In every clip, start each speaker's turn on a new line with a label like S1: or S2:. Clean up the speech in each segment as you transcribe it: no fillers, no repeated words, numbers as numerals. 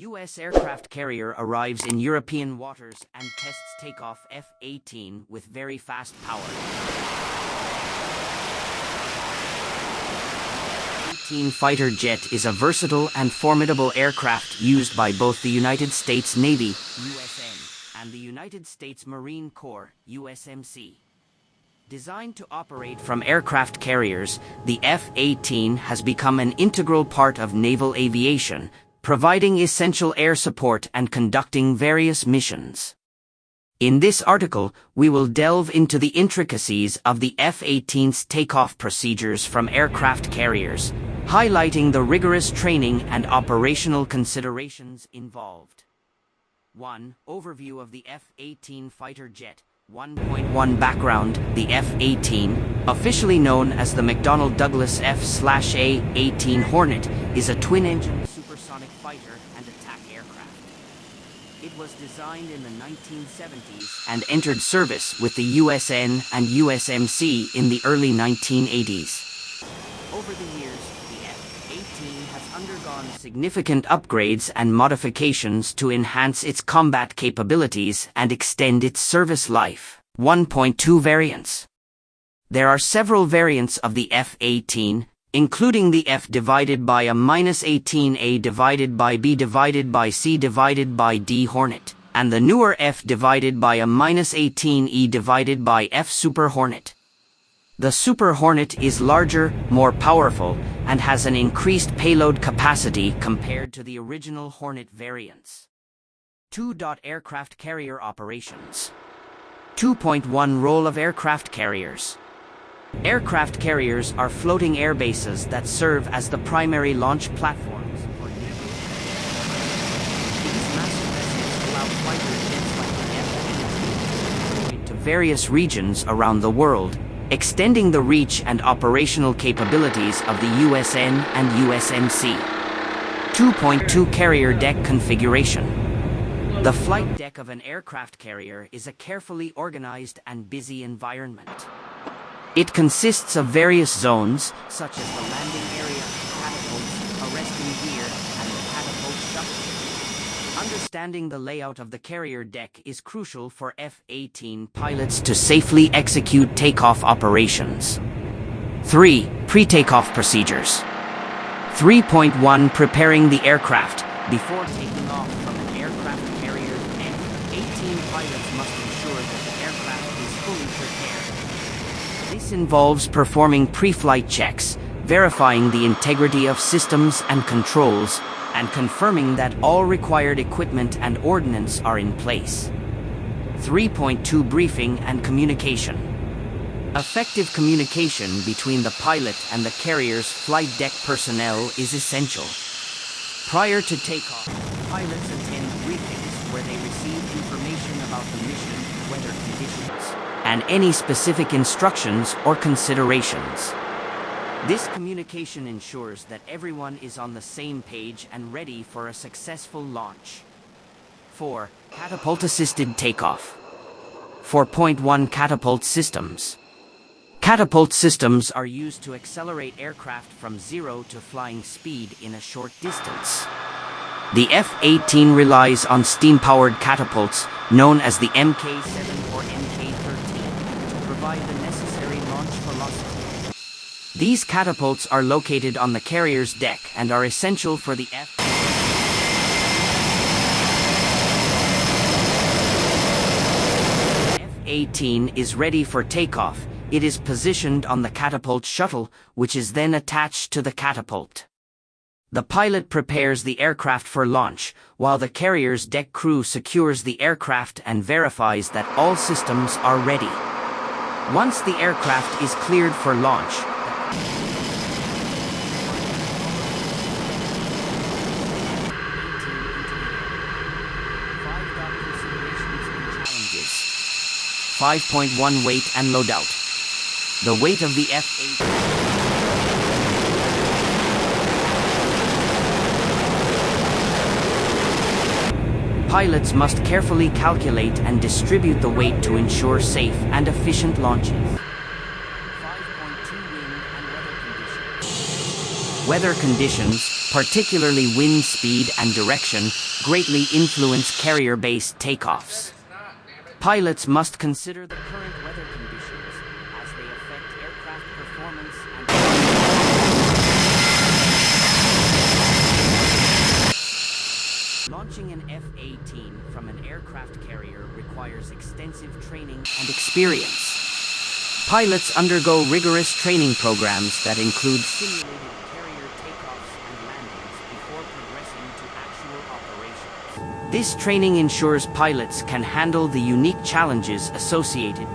S1: U.S. aircraft carrier arrives in European waters and tests takeoff F-18 with very fast power. F-18 fighter jet is a versatile and formidable aircraft used by both the United States Navy (USN) and the United States Marine Corps (USMC). Designed to operate from aircraft carriers, the F-18 has become an integral part of naval aviation, providing essential air support and conducting various missions. In this article, we will delve into the intricacies of the F-18's takeoff procedures from aircraft carriers, highlighting the rigorous training and operational considerations involved. 1. Overview of the F-18 fighter jet. 1.1 Background. The F-18, officially known as the McDonnell Douglas F/A-18 Hornet, is a twin-engine supersonic fighter and attack aircraft. It was designed in the 1970s and entered service with the USN and USMC in the early 1980s. Over the years, the F-18 has undergone significant upgrades and modifications to enhance its combat capabilities and extend its service life. 1.2 Variants. There are several variants of the F-18, including the F divided by a -18A divided by B divided by C divided by D Hornet, and the newer F divided by a -18E divided by F Super Hornet. The Super Hornet is larger, more powerful, and has an increased payload capacity compared to the original Hornet variants. 2. Aircraft carrier operations. 2.1 Role of aircraft carriers. Aircraft carriers are floating air bases that serve as the primary launch platforms for naval. These massive vessels allow fighter jets like the F-18 to various regions around the world, extending the reach and operational capabilities of the USN and USMC. 2.2 Carrier deck configuration. The flight deck of an aircraft carrier is a carefully organized and busy environment. It consists of various zones, such as the landing area, catapults, arresting gear, and the catapult shuttle. Understanding the layout of the carrier deck is crucial for F-18 pilots to safely execute takeoff operations. 3. Pre-takeoff procedures. 3.1 Preparing the aircraft. Before taking off from an aircraft carrier, F-18 pilots must ensure that the aircraft is fully prepared. This involves performing pre-flight checks, verifying the integrity of systems and controls, and confirming that all required equipment and ordnance are in place. 3.2 Briefing and communication. Effective communication between the pilot and the carrier's flight deck personnel is essential. Prior to takeoff, pilots attend briefings where they receive information about the mission, weather conditions, and any specific instructions or considerations. This communication ensures that everyone is on the same page and ready for a successful launch. 4. Catapult-assisted takeoff. 4.1 Catapult systems. Catapult systems are used to accelerate aircraft from zero to flying speed in a short distance. The F-18 relies on steam-powered catapults, known as the Mk-7 or Mk-13, to provide the necessary launch velocity. These catapults are located on the carrier's deck and are essential for the F-18 is ready for takeoff. It is positioned on the catapult shuttle, which is then attached to the catapult. The pilot prepares the aircraft for launch, while the carrier's deck crew secures the aircraft and verifies that all systems are ready. Once the aircraft is cleared for launch, challenges. 5.1 Weight and loadout. The weight of the F-18. Pilots must carefully calculate and distribute the weight to ensure safe and efficient launches. 5.2 Wind and weather conditions. Weather conditions. particularly wind speed and direction, greatly influence carrier-based takeoffs. Pilots must consider the current weather conditions as they affect aircraft performance and launching an F-18 from an aircraft carrier requires extensive training and experience. Pilots undergo rigorous training programs that include simulated carrier takeoffs and landings before progressing to actual operations. This training ensures pilots can handle the unique challenges associated.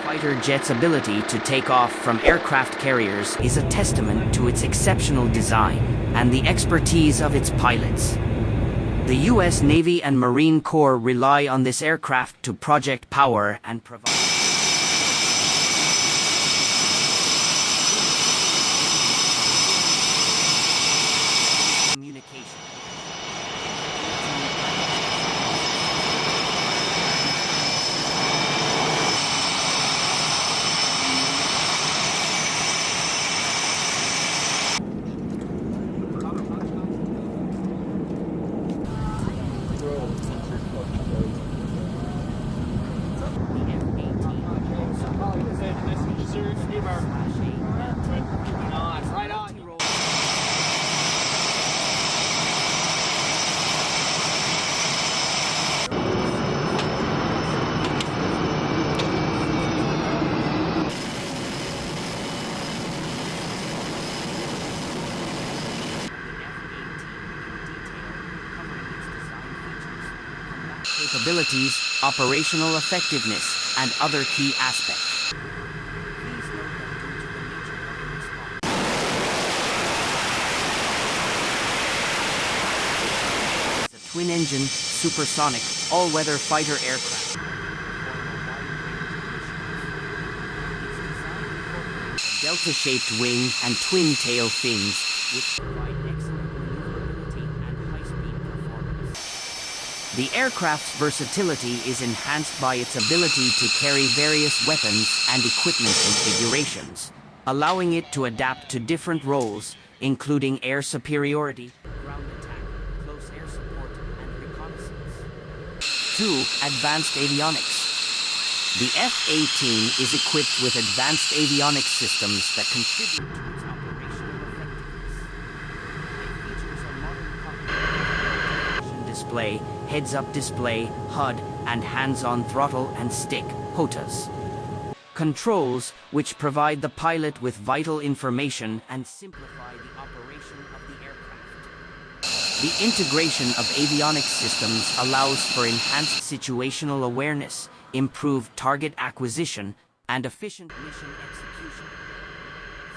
S1: Fighter jet's ability to take off from aircraft carriers is a testament to its exceptional design and the expertise of its pilots. The U.S. Navy and Marine Corps rely on this aircraft to project power and provide communication. Capabilities, operational effectiveness, and other key aspects. It's a twin-engine, supersonic, all-weather fighter aircraft. A delta-shaped wing and twin-tail fins, which provide excellent maneuverability and high-speed performance. The aircraft's versatility is enhanced by its ability to carry various weapons and equipment configurations, allowing it to adapt to different roles, including air superiority, ground attack, close air support, and reconnaissance. 2. Advanced avionics. The F-18 is equipped with advanced avionics systems that contribute to its operational effectiveness. It features a modern cockpit display, heads-up display, HUD, and hands-on throttle and stick, HOTAS. Controls, which provide the pilot with vital information and simplify the operation of the aircraft. The integration of avionics systems allows for enhanced situational awareness, improved target acquisition, and efficient mission execution.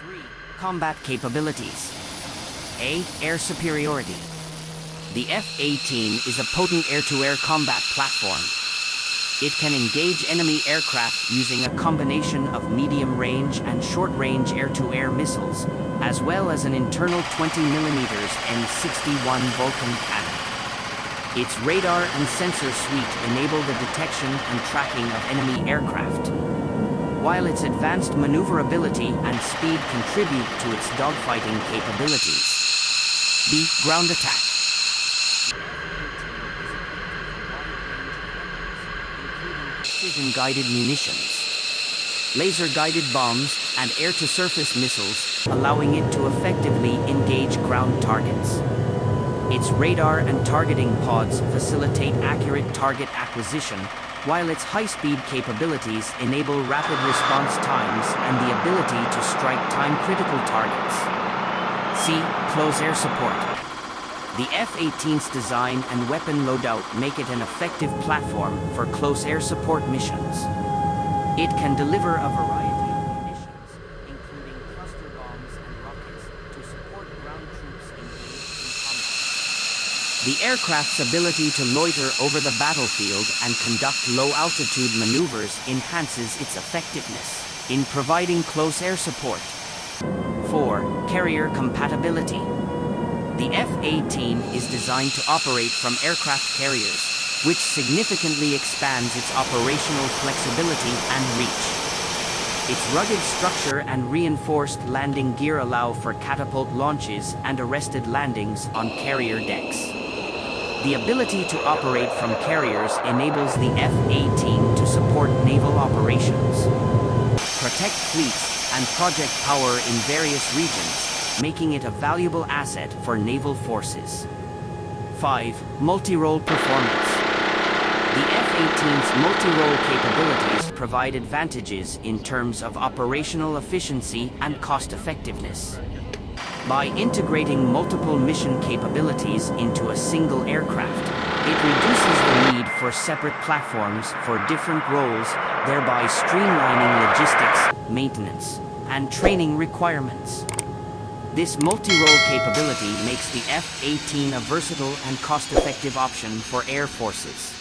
S1: 3. Combat capabilities. A. Air superiority. The F-18 is a potent air-to-air combat platform. It can engage enemy aircraft using a combination of medium-range and short-range air-to-air missiles, as well as an internal 20mm M61 Vulcan cannon. Its radar and sensor suite enable the detection and tracking of enemy aircraft, while its advanced maneuverability and speed contribute to its dogfighting capabilities. B. Ground attack. Precision-guided munitions, laser-guided bombs, and air-to-surface missiles, allowing it to effectively engage ground targets. Its radar and targeting pods facilitate accurate target acquisition, while its high-speed capabilities enable rapid response times and the ability to strike time-critical targets. C. Close air support. The F-18's design and weapon loadout make it an effective platform for close air support missions. It can deliver a variety of munitions, including cluster bombs and rockets, to support ground troops engaged in combat. The aircraft's ability to loiter over the battlefield and conduct low-altitude maneuvers enhances its effectiveness in providing close air support. 4. Carrier compatibility. The F-18 is designed to operate from aircraft carriers, which significantly expands its operational flexibility and reach. Its rugged structure and reinforced landing gear allow for catapult launches and arrested landings on carrier decks. The ability to operate from carriers enables the F-18 to support naval operations, protect fleets, and project power in various regions, making it a valuable asset for naval forces. 5. Multi-role performance. The F-18's multi-role capabilities provide advantages in terms of operational efficiency and cost-effectiveness. By integrating multiple mission capabilities into a single aircraft, it reduces the need for separate platforms for different roles, thereby streamlining logistics, maintenance, and training requirements. This multi-role capability makes the F-18 a versatile and cost-effective option for air forces.